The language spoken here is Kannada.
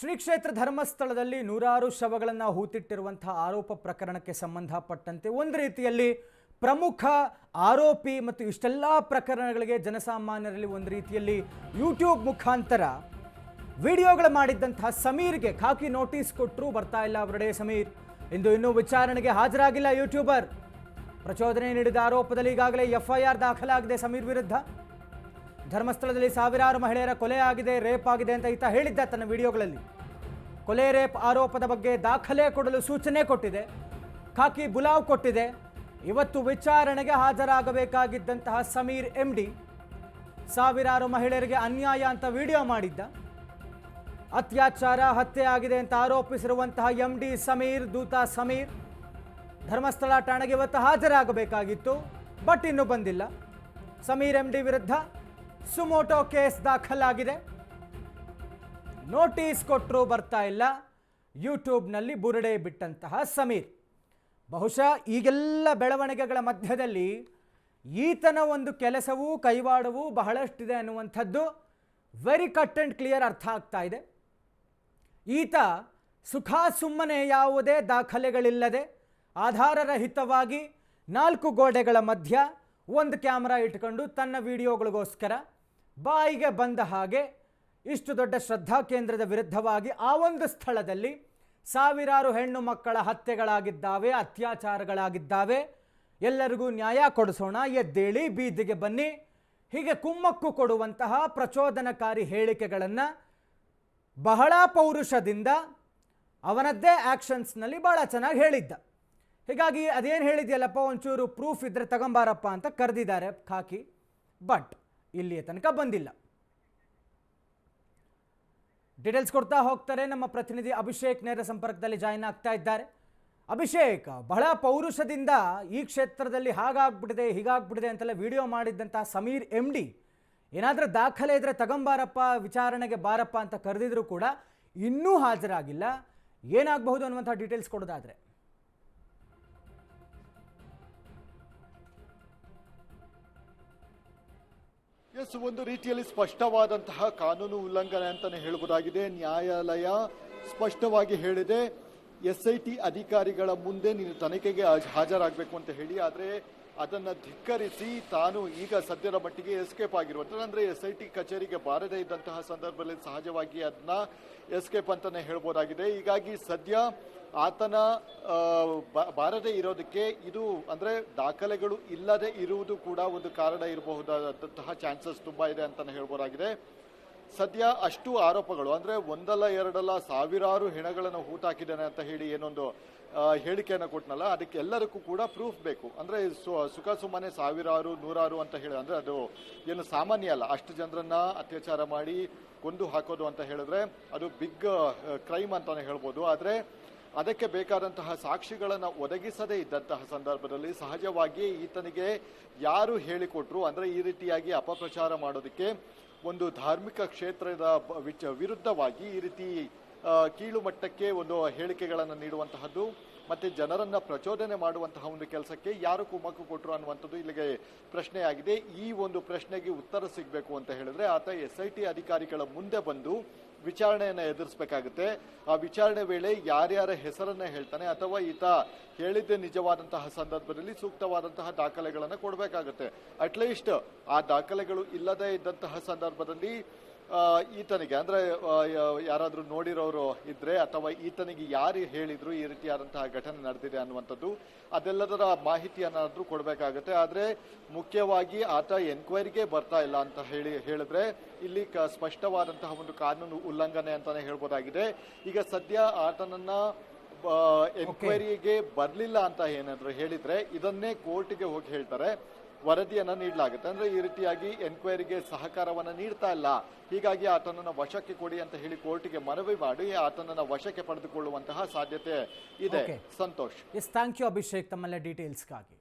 ಶ್ರೀ ಕ್ಷೇತ್ರ ಧರ್ಮಸ್ಥಳದಲ್ಲಿ ನೂರಾರು ಶವಗಳನ್ನು ಹೂತಿಟ್ಟಿರುವಂತಹ ಆರೋಪ ಪ್ರಕರಣಕ್ಕೆ ಸಂಬಂಧಪಟ್ಟಂತೆ ಒಂದು ರೀತಿಯಲ್ಲಿ ಪ್ರಮುಖ ಆರೋಪಿ ಮತ್ತು ಇಷ್ಟೆಲ್ಲ ಪ್ರಕರಣಗಳಿಗೆ ಜನಸಾಮಾನ್ಯರಲ್ಲಿ ಒಂದು ರೀತಿಯಲ್ಲಿ ಯೂಟ್ಯೂಬ್ ಮುಖಾಂತರ ವಿಡಿಯೋಗಳು ಮಾಡಿದ್ದಂತಹ ಸಮೀರ್ಗೆ ಖಾಕಿ ನೋಟಿಸ್ ಕೊಟ್ಟರು, ಬರ್ತಾ ಇಲ್ಲ ಅವರಡೆ ಸಮೀರ್. ಇನ್ನೂ ವಿಚಾರಣೆಗೆ ಹಾಜರಾಗಿಲ್ಲ ಯೂಟ್ಯೂಬರ್. ಪ್ರಚೋದನೆ ನೀಡಿದ ಆರೋಪದಲ್ಲಿ ಈಗಾಗಲೇ ಎಫ್ಐಆರ್ ದಾಖಲಾಗಿದೆ ಸಮೀರ್ ವಿರುದ್ಧ. ಧರ್ಮಸ್ಥಳದಲ್ಲಿ ಸಾವಿರಾರು ಮಹಿಳೆಯರ ಕೊಲೆ ಆಗಿದೆ, ರೇಪ್ ಆಗಿದೆ ಅಂತ ಈತ ಹೇಳಿದ್ದ ತನ್ನ ವಿಡಿಯೋಗಳಲ್ಲಿ. ಕೊಲೆ ರೇಪ್ ಆರೋಪದ ಬಗ್ಗೆ ದಾಖಲೆ ಕೊಡಲು ಸೂಚನೆ ಕೊಟ್ಟಿದೆ, ಖಾಕಿ ಬುಲಾವ್ ಕೊಟ್ಟಿದೆ. ಇವತ್ತು ವಿಚಾರಣೆಗೆ ಹಾಜರಾಗಬೇಕಾಗಿದ್ದಂತಹ ಸಮೀರ್ MD ಸಾವಿರಾರು ಮಹಿಳೆಯರಿಗೆ ಅನ್ಯಾಯ ಅಂತ ವಿಡಿಯೋ ಮಾಡಿದ್ದ. ಅತ್ಯಾಚಾರ, ಹತ್ಯೆ ಆಗಿದೆ ಅಂತ ಆರೋಪಿಸಿರುವಂತಹ MD ಸಮೀರ್, ದೂತ ಸಮೀರ್ ಧರ್ಮಸ್ಥಳ ಠಾಣೆಗೆ ಇವತ್ತು ಹಾಜರಾಗಬೇಕಾಗಿತ್ತು, ಬಟ್ ಇನ್ನೂ ಬಂದಿಲ್ಲ. ಸಮೀರ್ MD ವಿರುದ್ಧ ಸುಮೋಟೋ ಕೇಸ್ ದಾಖಲಾಗಿದೆ. ನೋಟಿಸ್ ಕೊಟ್ಟರು, ಬರ್ತಾ ಇಲ್ಲ. ಯೂಟ್ಯೂಬ್ನಲ್ಲಿ ಬುರುಡೆ ಬಿಟ್ಟಂತಹ ಸಮೀರ್. ಬಹುಶಃ ಈಗೆಲ್ಲ ಬೆಳವಣಿಗೆಗಳ ಮಧ್ಯದಲ್ಲಿ ಈತನ ಒಂದು ಕೆಲಸವೂ ಕೈವಾಡವೂ ಬಹಳಷ್ಟಿದೆ ಅನ್ನುವಂಥದ್ದು ವೆರಿ ಕಟ್ ಆ್ಯಂಡ್ ಕ್ಲಿಯರ್ ಅರ್ಥ ಆಗ್ತಾ ಇದೆ. ಈತ ಸುಮ್ಮನೆ ಯಾವುದೇ ದಾಖಲೆಗಳಿಲ್ಲದೆ ಆಧಾರರಹಿತವಾಗಿ 4 ಗೋಡೆಗಳ ಮಧ್ಯ ಒಂದು ಕ್ಯಾಮ್ರಾ ಇಟ್ಕೊಂಡು ತನ್ನ ವಿಡಿಯೋಗಳಿಗೋಸ್ಕರ ಬಾಯಿಗೆ ಬಂದ ಹಾಗೆ ಇಷ್ಟು ದೊಡ್ಡ ಶ್ರದ್ಧಾ ಕೇಂದ್ರದ ವಿರುದ್ಧವಾಗಿ ಆ ಒಂದು ಸ್ಥಳದಲ್ಲಿ ಸಾವಿರಾರು ಹೆಣ್ಣು ಮಕ್ಕಳ ಹತ್ಯೆಗಳಾಗಿದ್ದಾವೆ, ಅತ್ಯಾಚಾರಗಳಾಗಿದ್ದಾವೆ, ಎಲ್ಲರಿಗೂ ನ್ಯಾಯ ಕೊಡಿಸೋಣ, ಎದ್ದೇಳಿ ಬೀದಿಗೆ ಬನ್ನಿ, ಹೀಗೆ ಕುಮ್ಮಕ್ಕು ಕೊಡುವಂತಹ ಪ್ರಚೋದನಕಾರಿ ಹೇಳಿಕೆಗಳನ್ನು ಬಹಳ ಪೌರುಷದಿಂದ ಅವನದ್ದೇ ಆ್ಯಕ್ಷನ್ಸ್ನಲ್ಲಿ ಭಾಳ ಚೆನ್ನಾಗಿ ಹೇಳಿದ್ದ. ಹೀಗಾಗಿ ಅದೇನು ಹೇಳಿದೆಯಲ್ಲಪ್ಪ, ಒಂಚೂರು ಪ್ರೂಫ್ ಇದ್ದರೆ ತಗೊಂಬಾರಪ್ಪ ಅಂತ ಕರೆದಿದ್ದಾರೆ ಖಾಕಿ. ಬಟ್ ಇಲ್ಲಿಯ ತನಕ ಬಂದಿಲ್ಲ. ಡೀಟೇಲ್ಸ್ ಕೊಡ್ತಾ ಹೋಗ್ತಾರೆ ನಮ್ಮ ಪ್ರತಿನಿಧಿ ಅಭಿಷೇಕ್, ನೇರ ಸಂಪರ್ಕದಲ್ಲಿ ಜಾಯಿನ್ ಆಗ್ತಾ ಇದ್ದಾರೆ. ಅಭಿಷೇಕ್, ಬಹಳ ಪೌರುಷದಿಂದ ಈ ಕ್ಷೇತ್ರದಲ್ಲಿ ಹಾಗಾಗ್ಬಿಟ್ಟಿದೆ ಹೀಗಾಗ್ಬಿಟ್ಟಿದೆ ಅಂತೆಲ್ಲ ವಿಡಿಯೋ ಮಾಡಿದ್ದಂತಹ ಸಮೀರ್ MD ಏನಾದರೂ ದಾಖಲೆ ಇದ್ರೆ ತಗೊಂಬಾರಪ್ಪ, ವಿಚಾರಣೆಗೆ ಬಾರಪ್ಪ ಅಂತ ಕರೆದಿದ್ರು ಕೂಡ ಇನ್ನೂ ಹಾಜರಾಗಿಲ್ಲ. ಏನಾಗಬಹುದು ಅನ್ನುವಂಥ ಡೀಟೇಲ್ಸ್ ಕೊಡೋದಾದ್ರೆ. ಎಸ್, ಒಂದು ರೀತಿಯಲ್ಲಿ ಸ್ಪಷ್ಟವಾದಂತಹ ಕಾನೂನು ಉಲ್ಲಂಘನೆ ಅಂತಾನೆ ಹೇಳಬಹುದಾಗಿದೆ. ನ್ಯಾಯಾಲಯ ಸ್ಪಷ್ಟವಾಗಿ ಹೇಳಿದೆ, SIT ಅಧಿಕಾರಿಗಳ ಮುಂದೆ ನೀನು ತನಿಖೆಗೆ ಹಾಜರಾಗಬೇಕು ಅಂತ ಹೇಳಿ. ಆದರೆ ಅದನ್ನ ಧಿಕ್ಕರಿಸಿ ತಾನು ಈಗ ಸದ್ಯದ ಮಟ್ಟಿಗೆ ಎಸ್ಕೇಪ್ ಆಗಿರುವಂತ, ಅಂದ್ರೆ SIT ಕಚೇರಿಗೆ ಬಾರದೇ ಇದ್ದಂತಹ ಸಂದರ್ಭದಲ್ಲಿ ಸಹಜವಾಗಿ ಅದನ್ನ ಎಸ್ಕೇಪ್ ಅಂತಾನೆ ಹೇಳ್ಬೋದಾಗಿದೆ. ಹೀಗಾಗಿ ಸದ್ಯ ಆತನ ಬಾರದೆ ಇರೋದಕ್ಕೆ ಇದು ಅಂದ್ರೆ ದಾಖಲೆಗಳು ಇಲ್ಲದೆ ಇರುವುದು ಕೂಡ ಒಂದು ಕಾರಣ ಇರಬಹುದಾದಂತಹ ಚಾನ್ಸಸ್ ತುಂಬಾ ಇದೆ ಅಂತಾನೆ ಹೇಳ್ಬೋದಾಗಿದೆ. ಸದ್ಯ ಅಷ್ಟು ಆರೋಪಗಳು ಅಂದ್ರೆ ಒಂದಲ್ಲ ಎರಡಲ್ಲ ಸಾವಿರಾರು ಹೆಣಗಳನ್ನು ಹೂತಾಕಿದ್ದಾನೆ ಅಂತ ಹೇಳಿ ಏನೊಂದು ಹೇಳಿಕೆಯನ್ನು ಕೊಟ್ಟನಲ್ಲ, ಅದಕ್ಕೆ ಎಲ್ಲರಿಗೂ ಕೂಡ ಪ್ರೂಫ್ ಬೇಕು. ಅಂದ್ರೆ ಸುಮ್ಮನೆ ಸಾವಿರಾರು ನೂರಾರು ಅಂತ ಹೇಳಿ ಅಂದ್ರೆ ಅದು ಏನು ಸಾಮಾನ್ಯ ಅಲ್ಲ. ಅಷ್ಟು ಜನರನ್ನ ಅತ್ಯಾಚಾರ ಮಾಡಿ ಕೊಂದು ಹಾಕೋದು ಅಂತ ಹೇಳಿದ್ರೆ ಅದು ಬಿಗ್ ಕ್ರೈಮ್ ಅಂತಾನೆ ಹೇಳ್ಬೋದು. ಆದ್ರೆ ಅದಕ್ಕೆ ಬೇಕಾದಂತಹ ಸಾಕ್ಷಿಗಳನ್ನು ಒದಗಿಸದೇ ಇದ್ದಂತಹ ಸಂದರ್ಭದಲ್ಲಿ ಸಹಜವಾಗಿ ಈತನಿಗೆ ಯಾರು ಹೇಳಿಕೊಟ್ರು ಅಂದ್ರೆ ಈ ರೀತಿಯಾಗಿ ಅಪಪ್ರಚಾರ ಮಾಡೋದಕ್ಕೆ, ಒಂದು ಧಾರ್ಮಿಕ ಕ್ಷೇತ್ರದ ವಿರುದ್ಧವಾಗಿ ಈ ರೀತಿ ಕೀಳು ಮಟ್ಟಕ್ಕೆ ಒಂದು ಹೇಳಿಕೆಗಳನ್ನು ನೀಡುವಂತಹದ್ದು ಮತ್ತೆ ಜನರನ್ನ ಪ್ರಚೋದನೆ ಮಾಡುವಂತಹ ಒಂದು ಕೆಲಸಕ್ಕೆ ಯಾರು ಕುಮ್ಮಕ್ಕು ಕೊಟ್ಟರು ಅನ್ನುವಂಥದ್ದು ಇಲ್ಲಿಗೆ ಪ್ರಶ್ನೆಯಾಗಿದೆ. ಈ ಒಂದು ಪ್ರಶ್ನೆಗೆ ಉತ್ತರ ಸಿಗಬೇಕು ಅಂತ ಹೇಳಿದ್ರೆ ಆತ SIT ಅಧಿಕಾರಿಗಳ ಮುಂದೆ ಬಂದು ವಿಚಾರಣೆಯನ್ನ ಎದುರಿಸಬೇಕಾಗುತ್ತೆ. ಆ ವಿಚಾರಣೆ ವೇಳೆ ಯಾರ್ಯಾರ ಹೆಸರನ್ನ ಹೇಳ್ತಾನೆ ಅಥವಾ ಈತ ಹೇಳಿದ್ದೆ ನಿಜವಾದಂತಹ ಸಂದರ್ಭದಲ್ಲಿ ಸೂಕ್ತವಾದಂತಹ ದಾಖಲೆಗಳನ್ನು ಕೊಡಬೇಕಾಗುತ್ತೆ. ಅಟ್ಲೀಸ್ಟ್ ಆ ದಾಖಲೆಗಳು ಇಲ್ಲದೇ ಇದ್ದಂತಹ ಸಂದರ್ಭದಲ್ಲಿ ಈತನಿಗೆ ಅಂದ್ರೆ ಯಾರಾದ್ರೂ ನೋಡಿರೋರು ಇದ್ರೆ ಅಥವಾ ಈತನಿಗೆ ಯಾರು ಹೇಳಿದ್ರು ಈ ರೀತಿಯಾದಂತಹ ಘಟನೆ ನಡೆದಿದೆ ಅನ್ನುವಂಥದ್ದು ಅದೆಲ್ಲದರ ಮಾಹಿತಿಯನ್ನಾದ್ರೂ ಕೊಡಬೇಕಾಗುತ್ತೆ. ಆದ್ರೆ ಮುಖ್ಯವಾಗಿ ಆತ ಎನ್ಕ್ವೈರಿಗೆ ಬರ್ತಾ ಇಲ್ಲ ಅಂತ ಹೇಳಿದ್ರೆ ಇಲ್ಲಿ ಸ್ಪಷ್ಟವಾದಂತಹ ಒಂದು ಕಾನೂನು ಉಲ್ಲಂಘನೆ ಅಂತಾನೆ ಹೇಳ್ಬೋದಾಗಿದೆ. ಈಗ ಸದ್ಯ ಆತನನ್ನ ಎನ್ಕ್ವೈರಿಗೆ ಬರ್ಲಿಲ್ಲ ಅಂತ ಏನಾದ್ರು ಹೇಳಿದ್ರೆ ಇದನ್ನೇ ಕೋರ್ಟ್ಗೆ ಹೋಗಿ ಹೇಳ್ತಾರೆ, ವರದಿಯನ್ನ ನೀಡಲಾಗುತ್ತೆ. ಅಂದ್ರೆ ಈ ರೀತಿಯಾಗಿ ಎನ್ಕ್ವೈರಿಗೆ ಸಹಕಾರವನ್ನ ನೀಡ್ತಾ ಇಲ್ಲ, ಹೀಗಾಗಿ ಆತನನ್ನ ವಶಕ್ಕೆ ಕೊಡಿ ಅಂತ ಹೇಳಿ ಕೋರ್ಟ್ಗೆ ಮನವಿ ಮಾಡಿ ಆತನನ್ನ ವಶಕ್ಕೆ ಪಡೆದುಕೊಳ್ಳುವಂತಹ ಸಾಧ್ಯತೆ ಇದೆ. ಸಂತೋಷ್, ಥ್ಯಾಂಕ್ ಯು ಅಭಿಷೇಕ್ ತಮ್ಮೆಲ್ಲ ಡೀಟೇಲ್ಸ್ಗಾಗಿ.